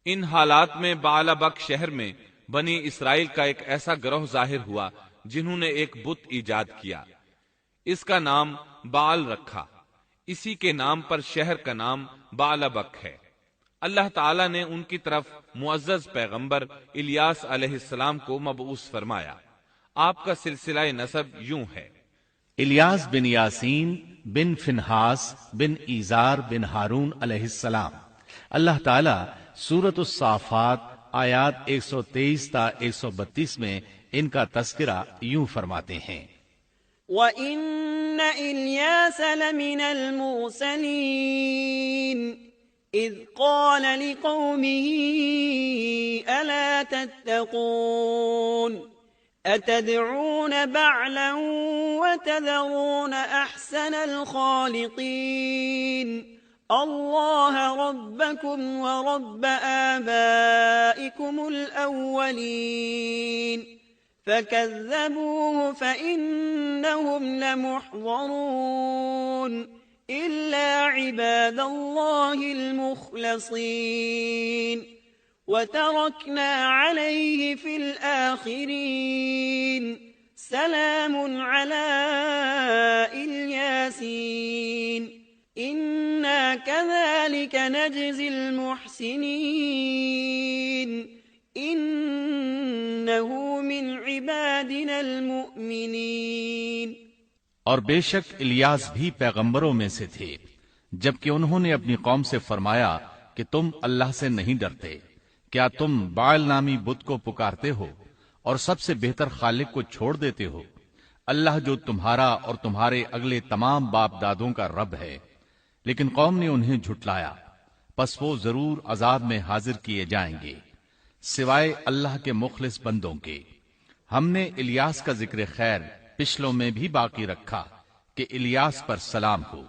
ان حالات میں بعلبک شہر میں بنی اسرائیل کا ایک ایسا گروہ ظاہر ہوا جنہوں نے ایک بت ایجاد کیا، اس کا نام بعل رکھا، اسی کے نام پر شہر کا نام بعلبک ہے۔ اللہ تعالیٰ نے ان کی طرف معزز پیغمبر الیاس علیہ السلام کو مبعوث فرمایا۔ آپ کا سلسلہ نسب یوں ہے: الیاس بن یاسین بن فنحاس بن ایزار بن ہارون علیہ السلام۔ اللہ تعالیٰ سورۃ الصافات آیات 123 تا 132 میں ان کا تذکرہ یوں فرماتے ہیں: وَإِنَّ إِلْيَاسَ لَمِنَ الْمُرْسَلِينَ إِذْ قَالَ لِقَوْمِهِ أَلَا تَتَّقُونَ أَتَدْعُونَ بَعْلًا وَتَذَرُونَ أَحْسَنَ الْخَالِقِينَ اللَّهَ رَبَّكُمْ وَرَبَّ آبَائِكُمُ الْأَوَّلِينَ فَكَذَّبُوهُ فَإِنَّهُمْ لَمُحْضَرُونَ إِلَّا عِبَادَ اللَّهِ الْمُخْلَصِينَ وَتَرَكْنَا عَلَيْهِ فِي الْآخِرِينَ سَلَامٌ عَلَى الْيَاسِينَ إِنَّا كَذَلِكَ نَجْزِي الْمُحْسِنِينَ إِنَّهُ مِنْ عِبَادِنَا الْمُؤْمِنِينَ۔ اور بے شک الیاس بھی پیغمبروں میں سے تھے، جبکہ انہوں نے اپنی قوم سے فرمایا کہ تم اللہ سے نہیں ڈرتے، کیا تم بعل نامی بت کو پکارتے ہو اور سب سے بہتر خالق کو چھوڑ دیتے ہو، اللہ جو تمہارا اور تمہارے اگلے تمام باپ دادوں کا رب ہے۔ لیکن قوم نے انہیں جھٹلایا، پس وہ ضرور عذاب میں حاضر کیے جائیں گے، سوائے اللہ کے مخلص بندوں کے۔ ہم نے الیاس کا ذکر خیر پچھلوں میں بھی باقی رکھا کہ الیاس پر سلام ہو،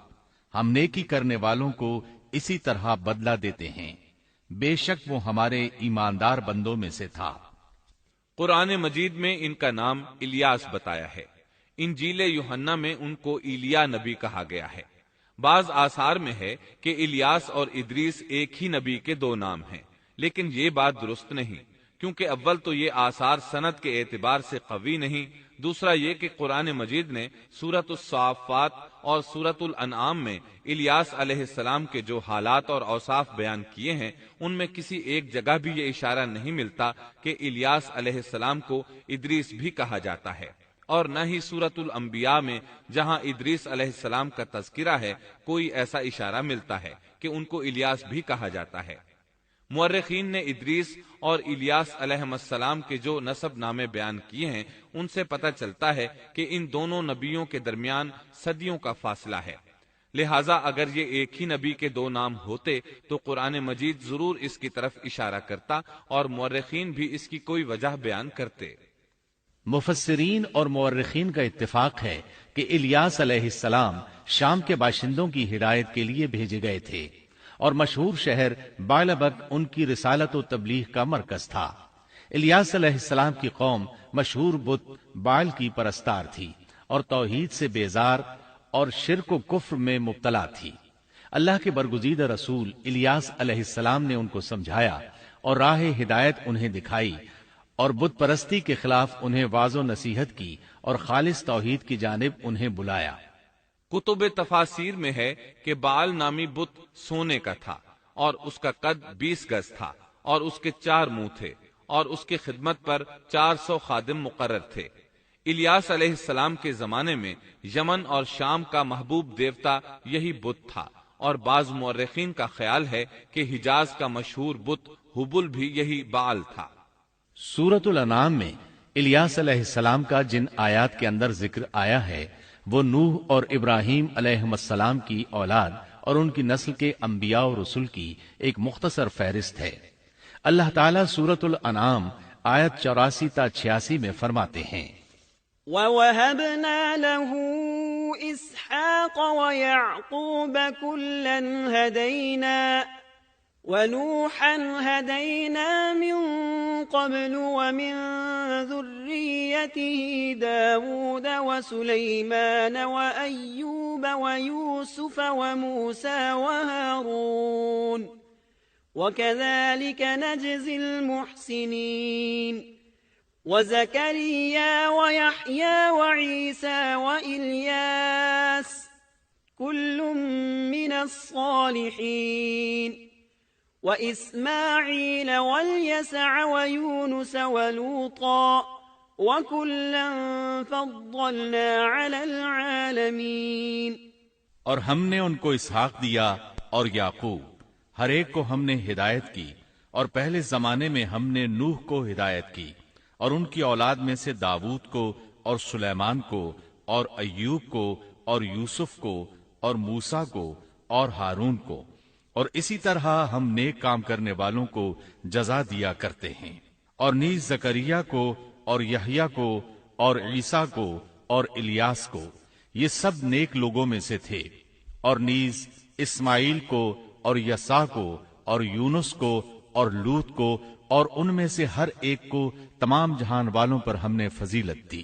ہم نیکی کرنے والوں کو اسی طرح بدلہ دیتے ہیں، بے شک وہ ہمارے ایماندار بندوں میں سے تھا۔ قرآن مجید میں ان کا نام الیاس بتایا ہے، انجیل یوحنا میں ان کو ایلیا نبی کہا گیا ہے۔ بعض آثار میں ہے کہ الیاس اور ادریس ایک ہی نبی کے دو نام ہیں، لیکن یہ بات درست نہیں، کیونکہ اول تو یہ آثار سند کے اعتبار سے قوی نہیں، دوسرا یہ کہ قرآن مجید نے سورۃ الصافات اور سورۃ الانعام میں الیاس علیہ السلام کے جو حالات اور اوصاف بیان کیے ہیں ان میں کسی ایک جگہ بھی یہ اشارہ نہیں ملتا کہ الیاس علیہ السلام کو ادریس بھی کہا جاتا ہے، اور نہ ہی سورۃ الانبیاء میں جہاں ادریس علیہ السلام کا تذکرہ ہے کوئی ایسا اشارہ ملتا ہے کہ ان کو الیاس بھی کہا جاتا ہے۔ مورخین نے ادریس اور الیاس علیہ السلام کے جو نسب نامے بیان کیے ہیں ان سے پتہ چلتا ہے کہ ان دونوں نبیوں کے درمیان صدیوں کا فاصلہ ہے، لہٰذا اگر یہ ایک ہی نبی کے دو نام ہوتے تو قرآن مجید ضرور اس کی طرف اشارہ کرتا اور مورخین بھی اس کی کوئی وجہ بیان کرتے۔ مفسرین اور مورخین کا اتفاق ہے کہ الیاس علیہ السلام شام کے باشندوں کی ہدایت کے لیے بھیجے گئے تھے، اور مشہور شہر بعلبک ان کی رسالت و تبلیغ کا مرکز تھا۔ الیاس علیہ السلام کی قوم مشہور بت بعل کی پرستار تھی اور توحید سے بیزار اور شرک و کفر میں مبتلا تھی۔ اللہ کے برگزیدہ رسول الیاس علیہ السلام نے ان کو سمجھایا اور راہ ہدایت انہیں دکھائی، اور بت پرستی کے خلاف انہیں واعظ و نصیحت کی اور خالص توحید کی جانب انہیں بلایا۔ کتب تفاسیر میں ہے کہ بعل نامی بت سونے کا تھا اور اس کا قد 20 گز تھا اور اس کے 4 منہ تھے اور اس کی خدمت پر 400 خادم مقرر تھے۔ الیاس علیہ السلام کے زمانے میں یمن اور شام کا محبوب دیوتا یہی بت تھا، اور بعض مورخین کا خیال ہے کہ حجاز کا مشہور بت حبل بھی یہی بعل تھا۔ سورۃ الانعام میں الیاس علیہ السلام کا جن آیات کے اندر ذکر آیا ہے وہ نوح اور ابراہیم علیہ السلام کی اولاد اور ان کی نسل کے انبیاء و رسل کی ایک مختصر فہرست ہے۔ اللہ تعالیٰ سورۃ الانعام آیت 84 تا 86 میں فرماتے ہیں: وَوَهَبْنَا لَهُ إِسْحَاقَ وَيَعْقُوبَ كُلًّا هَدَيْنَا وَنُوحًا هَدَيْنَا مِن قَبْلُ وَمِن ذُرِّيَّتِهِ دَاوُودَ وَسُلَيْمَانَ وَأَيُّوبَ وَيُوسُفَ وَمُوسَى وَهَارُونَ وكذلك نجزي المحسنين وزكريا ويحيى وعيسى وإلياس كل من الصالحين وإسماعيل واليسع ويونس ولوطا وكلا فضلنا على العالمين۔ اور ہم نے ان کو اسحاق دیا اور یعقوب، ہر ایک کو ہم نے ہدایت کی، اور پہلے زمانے میں ہم نے نوح کو ہدایت کی، اور ان کی اولاد میں سے داؤد کو اور سلیمان کو اور ایوب کو اور یوسف کو اور موسیٰ کو اور ہارون کو، اور اسی طرح ہم نیک کام کرنے والوں کو جزا دیا کرتے ہیں۔ اور نیز زکریا کو اور یحییٰ کو اور عیسیٰ کو اور الیاس کو، یہ سب نیک لوگوں میں سے تھے۔ اور نیز اسماعیل کو اور یسع کو اور یونس کو اور لوط کو، اور ان میں سے ہر ایک کو تمام جہان والوں پر ہم نے فضیلت دی۔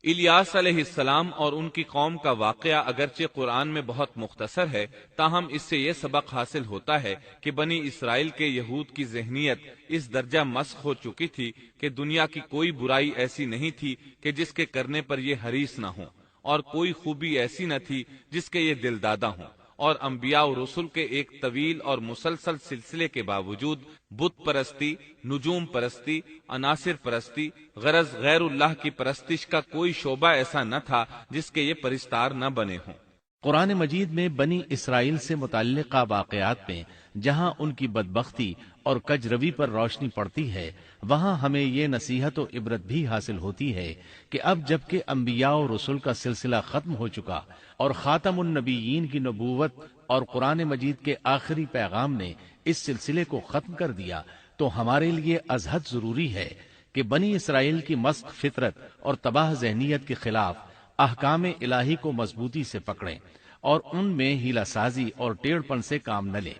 الیاس علیہ السلام اور ان کی قوم کا واقعہ اگرچہ قرآن میں بہت مختصر ہے، تاہم اس سے یہ سبق حاصل ہوتا ہے کہ بنی اسرائیل کے یہود کی ذہنیت اس درجہ مسخ ہو چکی تھی کہ دنیا کی کوئی برائی ایسی نہیں تھی کہ جس کے کرنے پر یہ حریص نہ ہوں، اور کوئی خوبی ایسی نہ تھی جس کے یہ دل دادا ہوں، اور انبیاء و رسل کے ایک طویل اور مسلسل سلسلے کے باوجود بت پرستی، نجوم پرستی، عناصر پرستی، غرض غیر اللہ کی پرستش کا کوئی شعبہ ایسا نہ تھا جس کے یہ پرستار نہ بنے ہوں۔ قرآن مجید میں بنی اسرائیل سے متعلقہ واقعات میں جہاں ان کی بدبختی اور کج روی پر روشنی پڑتی ہے، وہاں ہمیں یہ نصیحت و عبرت بھی حاصل ہوتی ہے کہ اب جبکہ انبیاء و رسول کا سلسلہ ختم ہو چکا اور خاتم النبیین کی نبوت اور قرآن مجید کے آخری پیغام نے اس سلسلے کو ختم کر دیا، تو ہمارے لیے ازحد ضروری ہے کہ بنی اسرائیل کی مسخ فطرت اور تباہ ذہنیت کے خلاف احکام الہی کو مضبوطی سے پکڑیں اور ان میں ہیلہ سازی اور ٹیڑھ پن سے کام نہ لیں،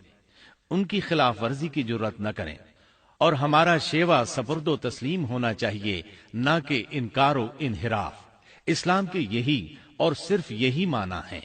ان کی خلاف ورزی کی جرات نہ کریں، اور ہمارا شیوا سپرد و تسلیم ہونا چاہیے، نہ کہ انکار و انحراف۔ اسلام کے یہی اور صرف یہی معنی ہے۔